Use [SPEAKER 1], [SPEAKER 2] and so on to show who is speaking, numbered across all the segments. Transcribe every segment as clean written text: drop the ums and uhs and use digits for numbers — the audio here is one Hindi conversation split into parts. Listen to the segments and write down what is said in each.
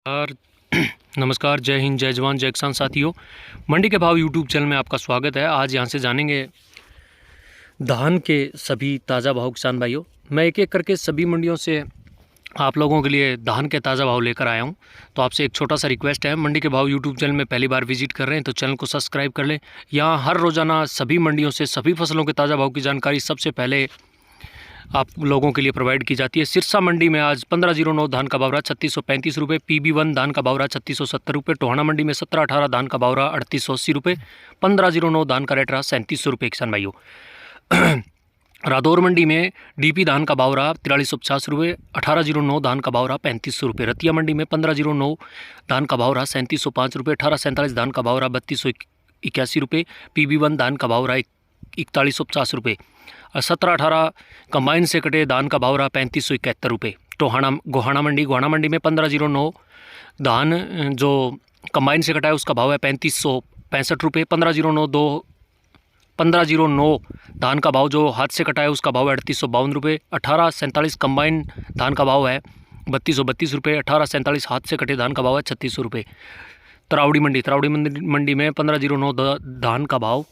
[SPEAKER 1] और नमस्कार, जय हिंद, जय जवान, जय किसान साथियों। मंडी के भाव यूट्यूब चैनल में आपका स्वागत है। आज यहाँ से जानेंगे धान के सभी ताज़ा भाव किसान भाइयों। मैं एक एक करके सभी मंडियों से आप लोगों के लिए धान के ताज़ा भाव लेकर आया हूँ। तो आपसे एक छोटा सा रिक्वेस्ट है, मंडी के भाव यूट्यूब चैनल में पहली बार विजिट कर रहे हैं तो चैनल को सब्सक्राइब कर लें। यहाँ हर रोज़ाना सभी मंडियों से सभी फसलों के ताज़ा भाव की जानकारी सबसे पहले आप लोगों के लिए प्रोवाइड की जाती है। सिरसा मंडी में आज 1509 धान का भाव रहा 3635 रुपये, PB1 धान का भाव रहा 3670 रुपये, टोहाना मंडी में 1718 धान का भाव रहा 3880 रुपये, 1509 धान का रेट रहा 3700 रुपये किसान भाइयों। रादौर मंडी में DP धान का भाव रहा 4350 रुपये, 1809 धान का भाव रहा 3500 रुपये, रतिया मंडी में 1509 धान का भाव रहा 3705 रुपये, 1847 धान का भाव रहा 3281 रुपये, PB1 धान का भाव रहा 4150 रुपये, 1718 कंबाइन से कटे धान का भाव रहा 3571 रुपये। गोहाना मंडी में 1509 धान जो कंबाइन से कटा है उसका भाव है 3565 रुपये, 1509 धान का भाव जो हाथ से कटा है उसका भाव है 3852 रुपये, 1847 कंबाइन धान का भाव है 3232 रुपये, 1847 हाथ से कटे धान का भाव है 3600 रुपये। तरावड़ी मंडी में 1509 धान का भाव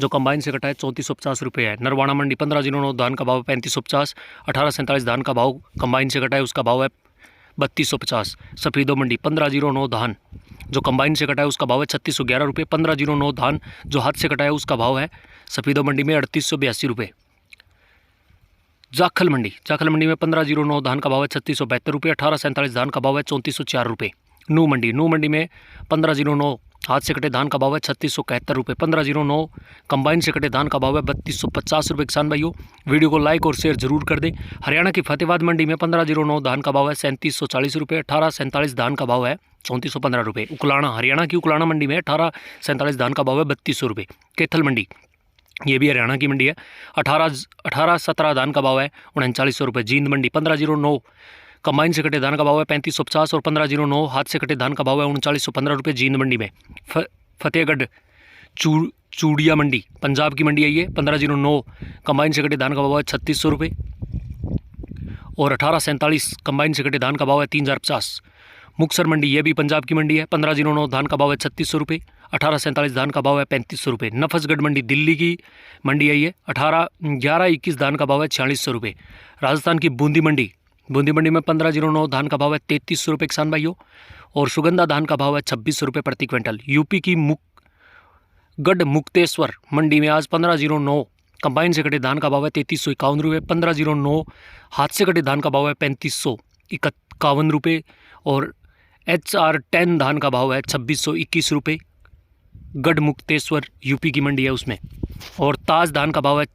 [SPEAKER 1] जो कंबाइन से कटा है 3450 रुपये है। नरवाना मंडी 1509 धान का भाव 3550, 1847 धान का भाव कंबाइन से कटा है उसका भाव है 3250। सफेदो मंडी 1509 धान जो कंबाइन से कटा है उसका भाव है 3611 रुपये, 1509 धान जो हाथ से कटा है उसका भाव है सफेदो मंडी में 3882 रुपये। जाखल मंडी में 1509 धान का भाव है 3672 रुपये, 1847 धान का भाव है 3404 रुपये। नू मंडी में 1509 हाथ से कटे धान का भाव है 3671 रुपये, 1509 कंबाइन से कटे धान का भाव है 3250 रुपये। किसान भाइयों, वीडियो को लाइक और शेयर जरूर कर दें। हरियाणा की फतेहाबाद मंडी में 1509 धान का भाव है 3740 रुपये, 1847 धान का भाव है 3415 रुपये। हरियाणा की उकलाना मंडी में 1847 धान का भाव है 3200 रुपये। कैथल मंडी ये भी हरियाणा की मंडी है, 1817 धान का भाव है 3900 रुपये। जींद मंडी 1509 कंबाइन से कटे धान का भाव है 3550 और 1509 हाथ से कटे धान का भाव है 3915 रुपये जींद मंडी में। फतेहगढ़ चूड़िया मंडी पंजाब की मंडी है ये, 1509 कंबाइन से कटे धान का भाव है 3600 रुपये और 1847 कंबाइन से कटे धान का भाव है 3050। मुक्तसर मंडी ये भी पंजाब की मंडी है, 1509 धान का भाव है 3600 रुपये, 1847 धान का भाव है 3500 रुपये। नफसगढ़ मंडी दिल्ली की मंडी है ये, 1121 धान का भाव है 4600 रुपये। राजस्थान की बूंदी मंडी में 1509 धान का भाव है 3300 रुपये किसान भाइयों और सुगंधा धान का भाव है 2600 रुपये प्रति क्विंटल। यूपी की गढ़ मुक्तेश्वर मंडी में आज 1509 कंबाइन से कटे धान का भाव है 3351 रुपये, 1509 हाथ से कटे धान का भाव है 3551 रुपये और HR10 धान का भाव है 2621 रुपये। गढ़ मुक्तेश्वर यूपी की मंडी है उसमें। और ताज धान का भाव है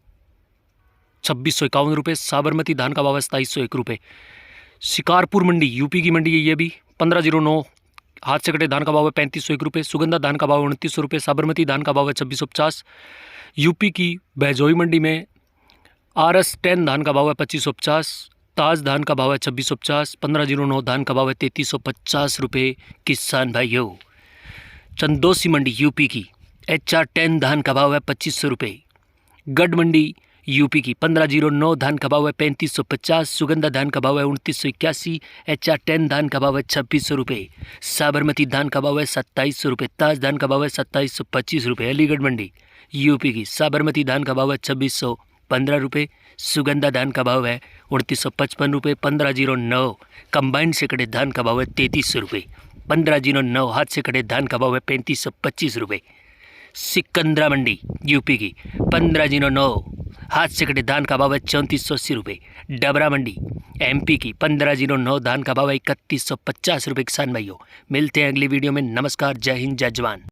[SPEAKER 1] 2651 रुपये, साबरमती धान का भाव है 2701 रुपये। शिकारपुर मंडी यूपी की मंडी है ये भी, 1509 हाथ से कटे धान का भाव है 3501 रुपये, सुगंधा धान का भाव है 2900 रुपये, साबरमती धान का भाव है 2650। यूपी की बहजोई मंडी में RS10 धान का भाव है 2550, ताज धान का भाव है 2650, 1509 धान का भाव है 3350 रुपये किसान भाइयों। चंदोसी मंडी यूपी की HR10 धान का भाव है 2500 रुपये। गढ़ मंडी यूपी की 1509 धान का भाव है 3550, सुगंधा धान का भाव है 2981, HR10 धान का भाव है 2600 रुपये, साबरमती धान का भाव है 2700 रुपये, ताज धान का भाव है 2725 रुपये। अलीगढ़ मंडी यूपी की साबरमती धान का भाव है 2615 रुपये, सुगंधा धान का भाव है 2955 रुपये, 1509 कंबाइन से कटे धान का भाव है 3300 रुपये, 1509 हाथ से कटे धान का भाव है 3525 रुपये। सिकंदरा मंडी यूपी की 1509 हाथ से कटे धान का भाव है 3480 रुपये। डबरा मंडी MP की 1509 धान का भाव है 3150 रुपये। किसान भाइयों, मिलते हैं अगली वीडियो में। नमस्कार, जय हिंद, जय जवान।